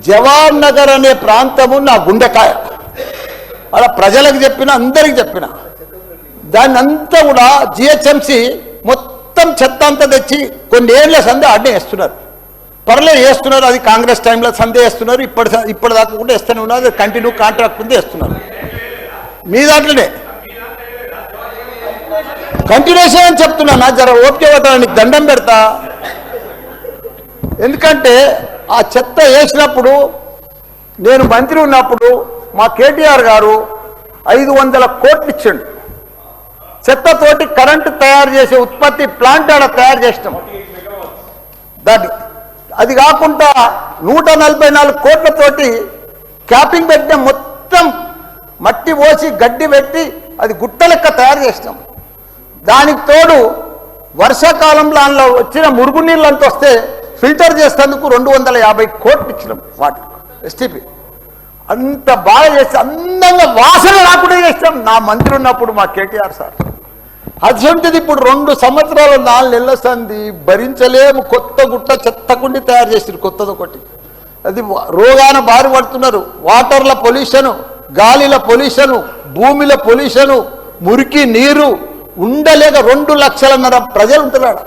జవహర్ నగర్ అనే ప్రాంతము నా గుండెకాయ. అలా ప్రజలకు చెప్పిన, అందరికి చెప్పిన, దాన్ని అంతా కూడా జిహెచ్ఎంసి మొత్తం చెత్త అంతా తెచ్చి కొన్ని ఏళ్ళ సందే ఆడనే వేస్తున్నారు. పర్లేదు వేస్తున్నారు, అది కాంగ్రెస్ టైంలో సందే వేస్తున్నారు, ఇప్పటిదాకా కూడా వేస్తూనే ఉన్నారు. అది కంటిన్యూ కాంట్రాక్ట్ ఉంది వేస్తున్నారు. మీ దాంట్లోనే కంటిన్యూషన్ అని చెప్తున్నా. నా జర ఓపిక పట్టడానికి దండం పెడతా. ఎందుకంటే ఆ చెత్త వేసినప్పుడు, నేను మంత్రి ఉన్నప్పుడు మా కేటీఆర్ గారు 500 కోట్లు ఇచ్చిండు. చెత్తతోటి కరెంటు తయారు చేసే ఉత్పత్తి ప్లాంట్ ఆడ తయారు చేసినాం. దాన్ని అది కాకుండా 144 కోట్లతోటి క్యాపింగ్ పెట్టిన, మొత్తం మట్టి పోసి గడ్డి పెట్టి అది గుట్ట లెక్క తయారు చేసినాం. దానికి తోడు వర్షాకాలంలో అందులో వచ్చిన మురుగునీళ్ళు అంత వస్తే ఫిల్టర్ చేసేందుకు 250 కోట్లు ఇచ్చినాం. వాటి ఎస్టీపీ అంత బాగా చేసి అందంగా వాసన రాకుండా చేసినాం నా మంత్రి ఉన్నప్పుడు మా కేటీఆర్ సార్. అటువంటిది ఇప్పుడు 2 సంవత్సరాలు 4 నెలల సంది భరించలేము. కొత్త గుట్ట చెత్తకుండి తయారు చేసారు, కొత్తది ఒకటి. అది రోగాన బారి పడుతున్నారు. వాటర్ల పొల్యూషను, గాలిల పొల్యూషను, భూమిల పొల్యూషను, మురికి నీరు ఉండలేక 2 లక్షలన్నర ప్రజలు ఉంటున్నాడు.